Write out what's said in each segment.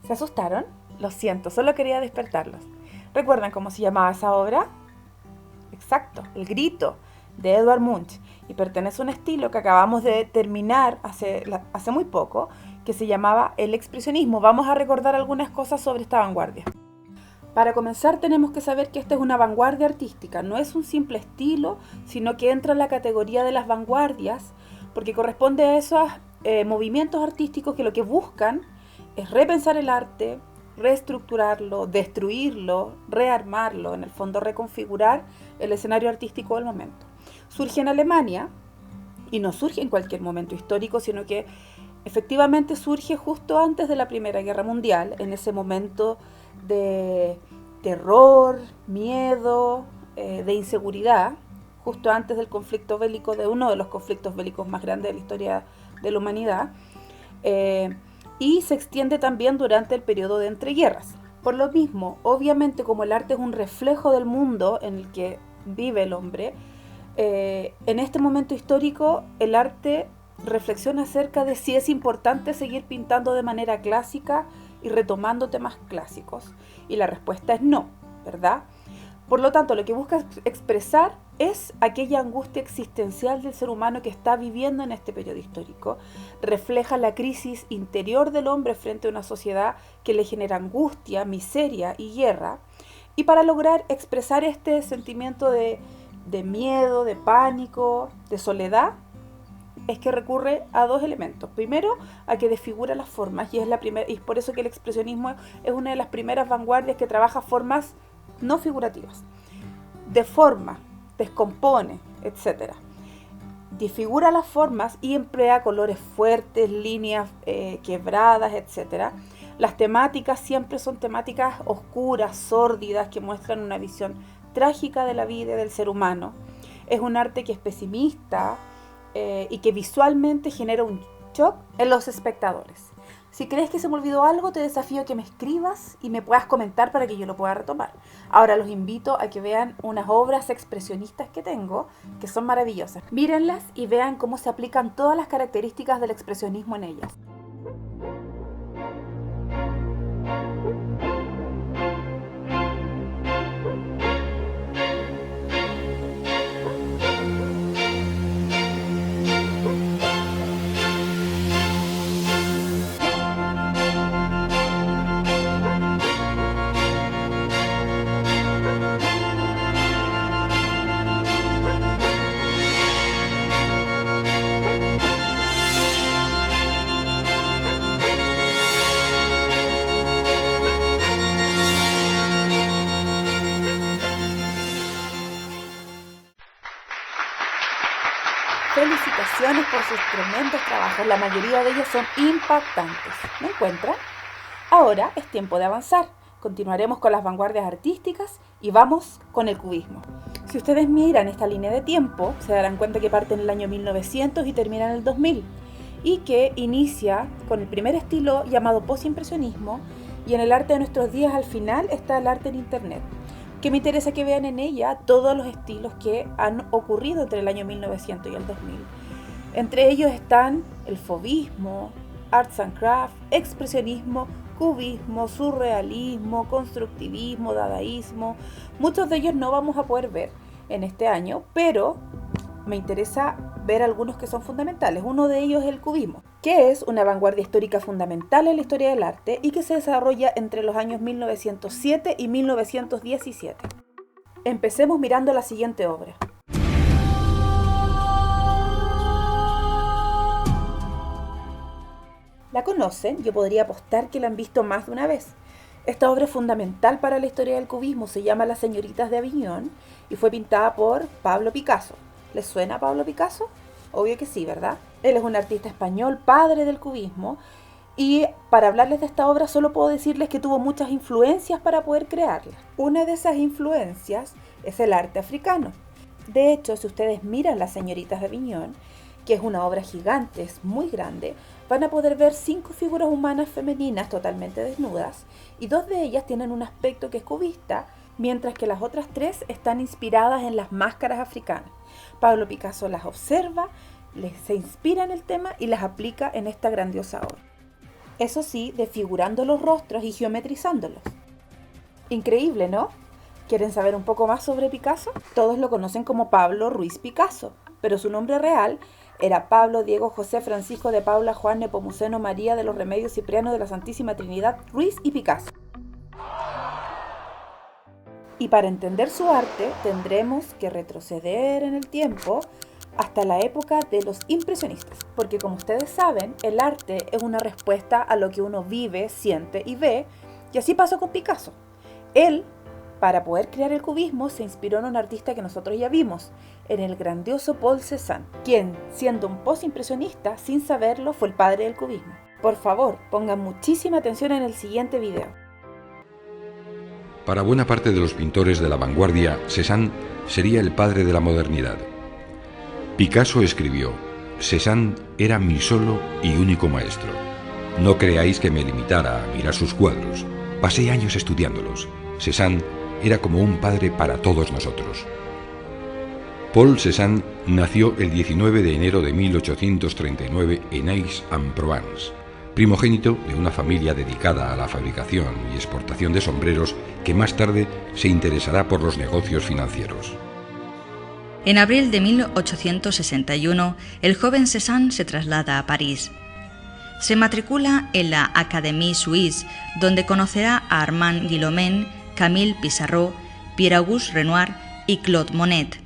¿Se asustaron? Lo siento, solo quería despertarlos. ¿Recuerdan cómo se llamaba esa obra? Exacto, El Grito, de Edvard Munch, y pertenece a un estilo que acabamos de terminar hace muy poco, que se llamaba el expresionismo. Vamos a recordar algunas cosas sobre esta vanguardia. Para comenzar tenemos que saber que esta es una vanguardia artística, no es un simple estilo, sino que entra en la categoría de las vanguardias, porque corresponde a esos movimientos artísticos que lo que buscan es repensar el arte, reestructurarlo, destruirlo, rearmarlo, en el fondo reconfigurar el escenario artístico del momento. Surge en Alemania, y no surge en cualquier momento histórico, sino que efectivamente surge justo antes de la Primera Guerra Mundial, en ese momento de terror, miedo, de inseguridad, justo antes del conflicto bélico, de uno de los conflictos bélicos más grandes de la historia de la humanidad, y se extiende también durante el periodo de entreguerras. Por lo mismo, obviamente como el arte es un reflejo del mundo en el que vive el hombre, en este momento histórico el arte reflexiona acerca de si es importante seguir pintando de manera clásica y retomando temas clásicos. Y la respuesta es no, ¿verdad? Por lo tanto, lo que busca expresar es aquella angustia existencial del ser humano que está viviendo en este periodo histórico. Refleja la crisis interior del hombre frente a una sociedad que le genera angustia, miseria y guerra. Y para lograr expresar este sentimiento de miedo, de pánico, de soledad, es que recurre a dos elementos. Primero, a que desfigura las formas, y es por eso que el expresionismo es una de las primeras vanguardias que trabaja formas no figurativas. Deforma, descompone, etc. Desfigura las formas y emplea colores fuertes, líneas quebradas, etc. Las temáticas siempre son temáticas oscuras, sórdidas, que muestran una visión trágica de la vida y del ser humano. Es un arte que es pesimista, y que visualmente genera un shock en los espectadores. Si crees que se me olvidó algo, te desafío a que me escribas y me puedas comentar para que yo lo pueda retomar. Ahora los invito a que vean unas obras expresionistas que tengo, que son maravillosas. Mírenlas y vean cómo se aplican todas las características del expresionismo en ellas. Felicitaciones por sus tremendos trabajos, la mayoría de ellos son impactantes, ¿no encuentran? Ahora es tiempo de avanzar, continuaremos con las vanguardias artísticas y vamos con el cubismo. Si ustedes miran esta línea de tiempo, se darán cuenta que parte en el año 1900 y termina en el 2000, y que inicia con el primer estilo llamado postimpresionismo, y en el arte de nuestros días al final está el arte en internet, que me interesa que vean en ella todos los estilos que han ocurrido entre el año 1900 y el 2000. Entre ellos están el fauvismo, arts and crafts, expresionismo, cubismo, surrealismo, constructivismo, dadaísmo. Muchos de ellos no vamos a poder ver en este año, pero me interesa ver algunos que son fundamentales. Uno de ellos es el cubismo, que es una vanguardia histórica fundamental en la historia del arte y que se desarrolla entre los años 1907 y 1917. Empecemos mirando la siguiente obra. ¿La conocen? Yo podría apostar que la han visto más de una vez. Esta obra es fundamental para la historia del cubismo, se llama Las señoritas de Aviñón y fue pintada por Pablo Picasso. ¿Les suena Pablo Picasso? Obvio que sí, ¿verdad? Él es un artista español, padre del cubismo, y para hablarles de esta obra solo puedo decirles que tuvo muchas influencias para poder crearla. Una de esas influencias es el arte africano. De hecho, si ustedes miran Las señoritas de Aviñón, que es una obra gigante, es muy grande, van a poder ver 5 figuras humanas femeninas totalmente desnudas, y 2 de ellas tienen un aspecto que es cubista, mientras que las otras 3 están inspiradas en las máscaras africanas. Pablo Picasso las observa, se inspira en el tema y las aplica en esta grandiosa obra. Eso sí, desfigurando los rostros y geometrizándolos. Increíble, ¿no? ¿Quieren saber un poco más sobre Picasso? Todos lo conocen como Pablo Ruiz Picasso, pero su nombre real era Pablo Diego José Francisco de Paula Juan Nepomuceno María de los Remedios Cipriano de la Santísima Trinidad Ruiz y Picasso. Y para entender su arte tendremos que retroceder en el tiempo hasta la época de los impresionistas, porque como ustedes saben, el arte es una respuesta a lo que uno vive, siente y ve, y así pasó con Picasso. Él, para poder crear el cubismo, se inspiró en un artista que nosotros ya vimos, en el grandioso Paul Cézanne, quien, siendo un postimpresionista, sin saberlo, fue el padre del cubismo. Por favor, pongan muchísima atención en el siguiente video. Para buena parte de los pintores de la vanguardia, Cézanne sería el padre de la modernidad. Picasso escribió: Cézanne era mi solo y único maestro. No creáis que me limitara a mirar sus cuadros. Pasé años estudiándolos. Cézanne era como un padre para todos nosotros. Paul Cézanne nació el 19 de enero de 1839 en Aix-en-Provence, primogénito de una familia dedicada a la fabricación y exportación de sombreros que más tarde se interesará por los negocios financieros. En abril de 1861, el joven Cézanne se traslada a París. Se matricula en la Académie Suisse, donde conocerá a Armand Guillaumin, Camille Pissarro, Pierre-Auguste Renoir y Claude Monet.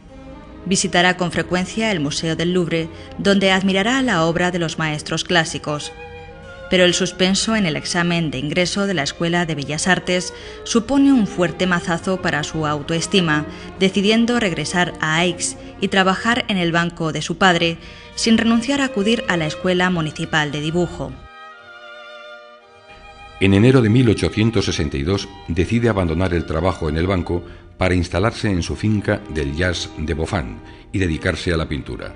Visitará con frecuencia el Museo del Louvre, donde admirará la obra de los maestros clásicos. Pero el suspenso en el examen de ingreso de la Escuela de Bellas Artes supone un fuerte mazazo para su autoestima, decidiendo regresar a Aix y trabajar en el banco de su padre, sin renunciar a acudir a la Escuela Municipal de Dibujo. En enero de 1862 decide abandonar el trabajo en el banco para instalarse en su finca del Jas de Bofan y dedicarse a la pintura.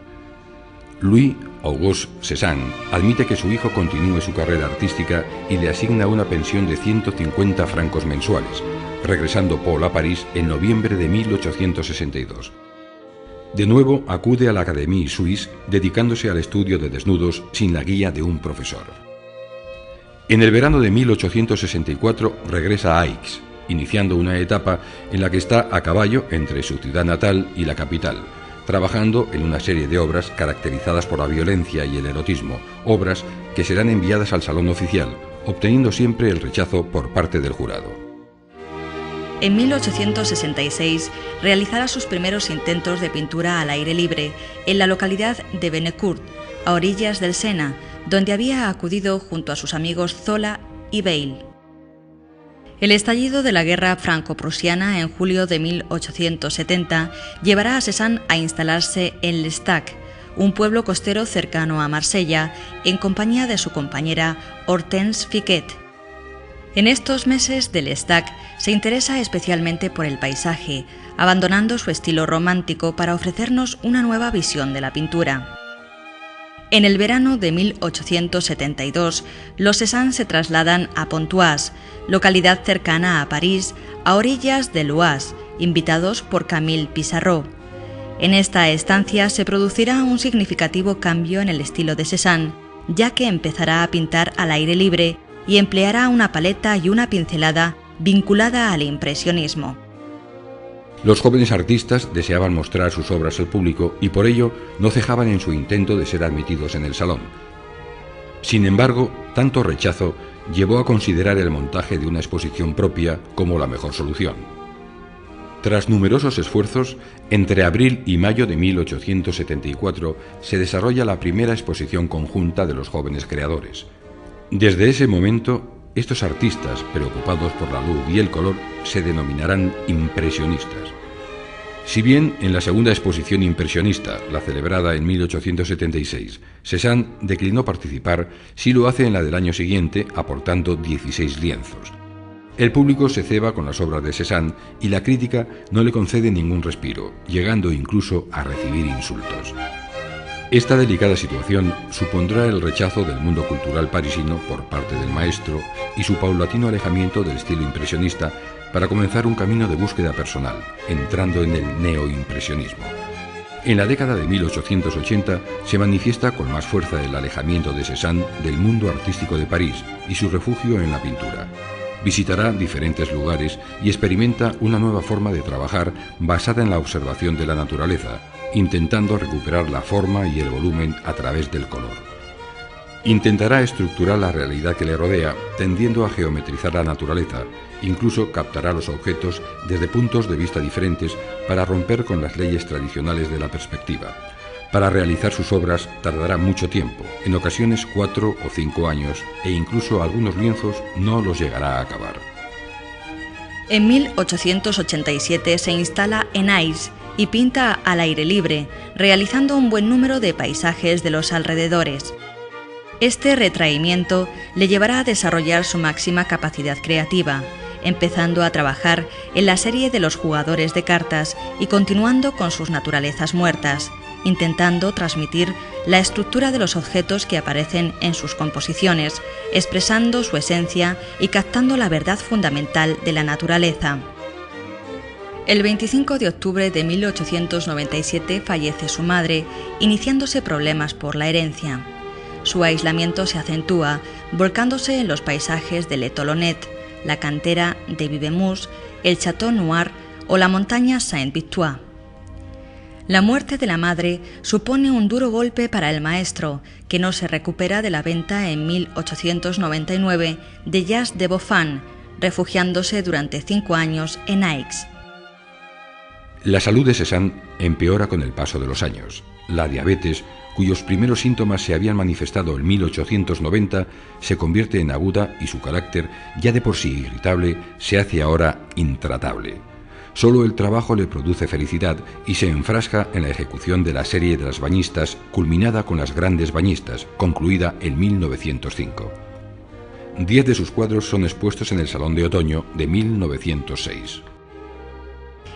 Louis-Auguste Cézanne admite que su hijo continúe su carrera artística y le asigna una pensión de 150 francos mensuales, regresando Paul a París en noviembre de 1862. De nuevo acude a la Académie Suisse, dedicándose al estudio de desnudos sin la guía de un profesor. En el verano de 1864 regresa a Aix, iniciando una etapa en la que está a caballo entre su ciudad natal y la capital, trabajando en una serie de obras caracterizadas por la violencia y el erotismo, obras que serán enviadas al Salón Oficial, obteniendo siempre el rechazo por parte del jurado. En 1866 realizará sus primeros intentos de pintura al aire libre en la localidad de Bennecourt, a orillas del Sena, donde había acudido junto a sus amigos Zola y Bayle. El estallido de la guerra franco-prusiana en julio de 1870 llevará a Cézanne a instalarse en L'Estaque, un pueblo costero cercano a Marsella, en compañía de su compañera Hortense Fiquet. En estos meses de L'Estaque se interesa especialmente por el paisaje, abandonando su estilo romántico para ofrecernos una nueva visión de la pintura. En el verano de 1872, los Cézanne se trasladan a Pontoise, localidad cercana a París, a orillas del Oise, invitados por Camille Pissarro. En esta estancia se producirá un significativo cambio en el estilo de Cézanne, ya que empezará a pintar al aire libre y empleará una paleta y una pincelada vinculada al impresionismo. Los jóvenes artistas deseaban mostrar sus obras al público y por ello no cejaban en su intento de ser admitidos en el salón. Sin embargo, tanto rechazo llevó a considerar el montaje de una exposición propia como la mejor solución. Tras numerosos esfuerzos, entre abril y mayo de 1874 se desarrolla la primera exposición conjunta de los jóvenes creadores. Desde ese momento, estos artistas, preocupados por la luz y el color, se denominarán impresionistas. Si bien en la segunda exposición impresionista, la celebrada en 1876, Cézanne declinó participar, sí lo hace en la del año siguiente, aportando 16 lienzos. El público se ceba con las obras de Cézanne y la crítica no le concede ningún respiro, llegando incluso a recibir insultos. Esta delicada situación supondrá el rechazo del mundo cultural parisino por parte del maestro y su paulatino alejamiento del estilo impresionista para comenzar un camino de búsqueda personal, entrando en el neoimpresionismo. En la década de 1880 se manifiesta con más fuerza el alejamiento de Cézanne del mundo artístico de París y su refugio en la pintura. Visitará diferentes lugares y experimenta una nueva forma de trabajar basada en la observación de la naturaleza, intentando recuperar la forma y el volumen a través del color. Intentará estructurar la realidad que le rodea, tendiendo a geometrizar la naturaleza. Incluso captará los objetos desde puntos de vista diferentes para romper con las leyes tradicionales de la perspectiva. Para realizar sus obras tardará mucho tiempo, en ocasiones 4 o 5 años, e incluso algunos lienzos no los llegará a acabar. En 1887 se instala en Ais y pinta al aire libre, realizando un buen número de paisajes de los alrededores. Este retraimiento le llevará a desarrollar su máxima capacidad creativa, empezando a trabajar en la serie de los jugadores de cartas y continuando con sus naturalezas muertas, intentando transmitir la estructura de los objetos que aparecen en sus composiciones, expresando su esencia y captando la verdad fundamental de la naturaleza. El 25 de octubre de 1897 fallece su madre, iniciándose problemas por la herencia. Su aislamiento se acentúa, volcándose en los paisajes de Le Tolonnet, la cantera de Vivemus, el Château Noir o la montaña Sainte-Victoire. La muerte de la madre supone un duro golpe para el maestro, que no se recupera de la venta en 1899 de Jas de Bofan, refugiándose durante 5 años en Aix. La salud de Cézanne empeora con el paso de los años. La diabetes, cuyos primeros síntomas se habían manifestado en 1890, se convierte en aguda y su carácter, ya de por sí irritable, se hace ahora intratable. Solo el trabajo le produce felicidad y se enfrasca en la ejecución de la serie de las bañistas, culminada con las grandes bañistas, concluida en 1905. 10 de sus cuadros son expuestos en el Salón de Otoño de 1906.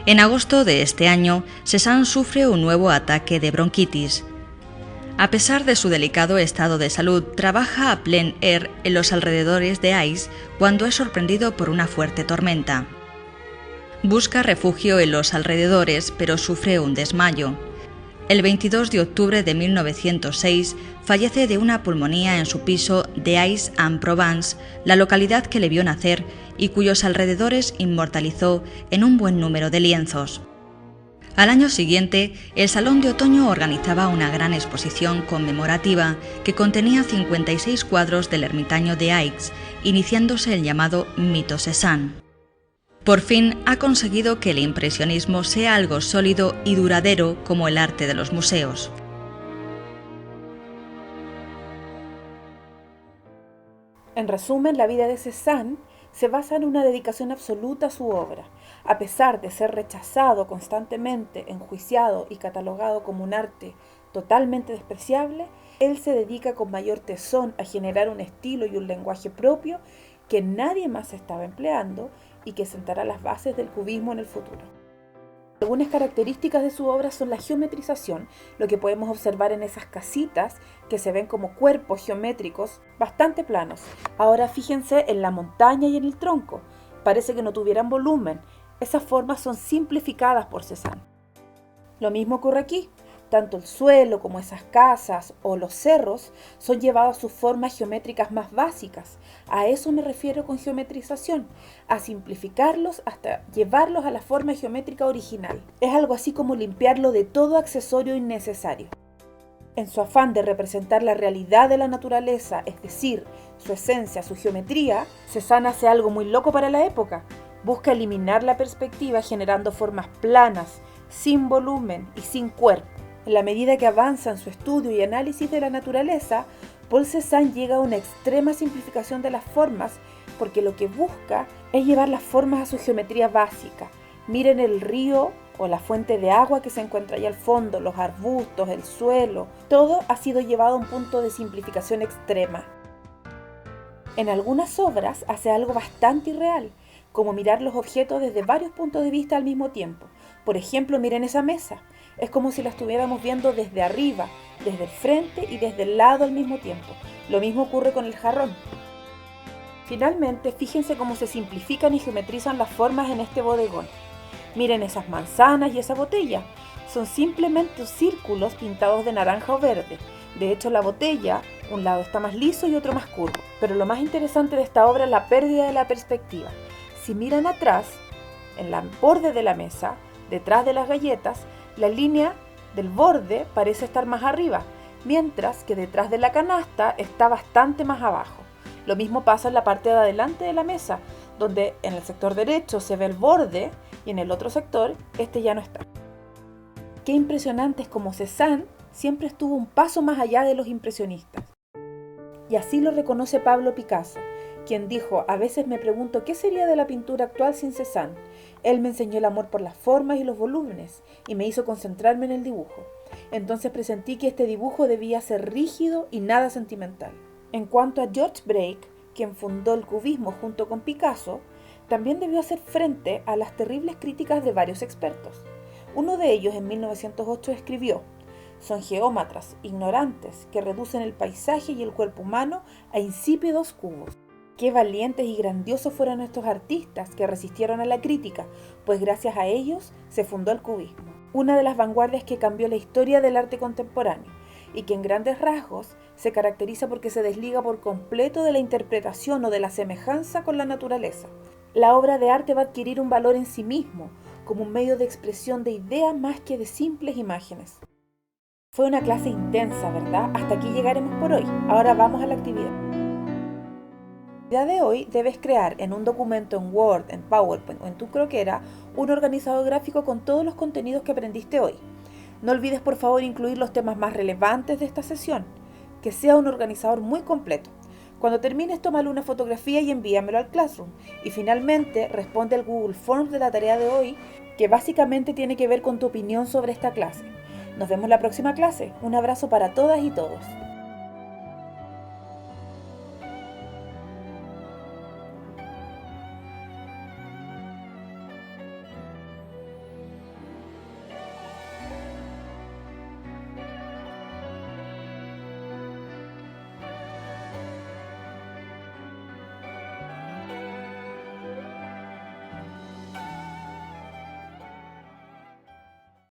En agosto de este año, Cézanne sufre un nuevo ataque de bronquitis. A pesar de su delicado estado de salud, trabaja a plein air en los alrededores de Ais cuando es sorprendido por una fuerte tormenta. Busca refugio en los alrededores, pero sufre un desmayo. El 22 de octubre de 1906 fallece de una pulmonía en su piso de Aix-en-Provence, la localidad que le vio nacer y cuyos alrededores inmortalizó en un buen número de lienzos. Al año siguiente, el Salón de Otoño organizaba una gran exposición conmemorativa que contenía 56 cuadros del ermitaño de Aix, iniciándose el llamado Mito Cézanne. Por fin ha conseguido que el impresionismo sea algo sólido y duradero como el arte de los museos. En resumen, la vida de Cézanne se basa en una dedicación absoluta a su obra. A pesar de ser rechazado constantemente, enjuiciado y catalogado como un arte totalmente despreciable, él se dedica con mayor tesón a generar un estilo y un lenguaje propio que nadie más estaba empleando y que sentará las bases del cubismo en el futuro. Algunas características de su obra son la geometrización, lo que podemos observar en esas casitas que se ven como cuerpos geométricos bastante planos. Ahora fíjense en la montaña y en el tronco, parece que no tuvieran volumen. Esas formas son simplificadas por Cézanne. Lo mismo ocurre aquí. Tanto el suelo como esas casas o los cerros son llevados a sus formas geométricas más básicas. A eso me refiero con geometrización, a simplificarlos hasta llevarlos a la forma geométrica original. Es algo así como limpiarlo de todo accesorio innecesario. En su afán de representar la realidad de la naturaleza, es decir, su esencia, su geometría, Cézanne hace algo muy loco para la época. Busca eliminar la perspectiva generando formas planas, sin volumen y sin cuerpo. En la medida que avanza en su estudio y análisis de la naturaleza, Paul Cézanne llega a una extrema simplificación de las formas porque lo que busca es llevar las formas a su geometría básica. Miren el río o la fuente de agua que se encuentra ahí al fondo, los arbustos, el suelo, todo ha sido llevado a un punto de simplificación extrema. En algunas obras hace algo bastante irreal, como mirar los objetos desde varios puntos de vista al mismo tiempo. Por ejemplo, miren esa mesa. Es como si la estuviéramos viendo desde arriba, desde el frente y desde el lado al mismo tiempo. Lo mismo ocurre con el jarrón. Finalmente, fíjense cómo se simplifican y geometrizan las formas en este bodegón. Miren esas manzanas y esa botella. Son simplemente círculos pintados de naranja o verde. De hecho, la botella, un lado está más liso y otro más curvo. Pero lo más interesante de esta obra es la pérdida de la perspectiva. Si miran atrás, en el borde de la mesa, detrás de las galletas, la línea del borde parece estar más arriba, mientras que detrás de la canasta está bastante más abajo. Lo mismo pasa en la parte de adelante de la mesa, donde en el sector derecho se ve el borde y en el otro sector este ya no está. Qué impresionante es como Cézanne siempre estuvo un paso más allá de los impresionistas. Y así lo reconoce Pablo Picasso, quien dijo: a veces me pregunto qué sería de la pintura actual sin Cézanne. Él me enseñó el amor por las formas y los volúmenes y me hizo concentrarme en el dibujo. Entonces presentí que este dibujo debía ser rígido y nada sentimental. En cuanto a George Braque, quien fundó el cubismo junto con Picasso, también debió hacer frente a las terribles críticas de varios expertos. Uno de ellos en 1908 escribió: son geómatras ignorantes que reducen el paisaje y el cuerpo humano a insípidos cubos. Qué valientes y grandiosos fueron estos artistas que resistieron a la crítica, pues gracias a ellos se fundó el cubismo, una de las vanguardias que cambió la historia del arte contemporáneo y que en grandes rasgos se caracteriza porque se desliga por completo de la interpretación o de la semejanza con la naturaleza. La obra de arte va a adquirir un valor en sí mismo, como un medio de expresión de ideas más que de simples imágenes. Fue una clase intensa, ¿verdad? Hasta aquí llegaremos por hoy. Ahora vamos a la actividad. La actividad de hoy debes crear en un documento en Word, en PowerPoint o en tu croquera un organizador gráfico con todos los contenidos que aprendiste hoy. No olvides por favor incluir los temas más relevantes de esta sesión. Que sea un organizador muy completo. Cuando termines, tómale una fotografía y envíamelo al Classroom. Y finalmente, responde al Google Forms de la tarea de hoy, que básicamente tiene que ver con tu opinión sobre esta clase. Nos vemos la próxima clase. Un abrazo para todas y todos.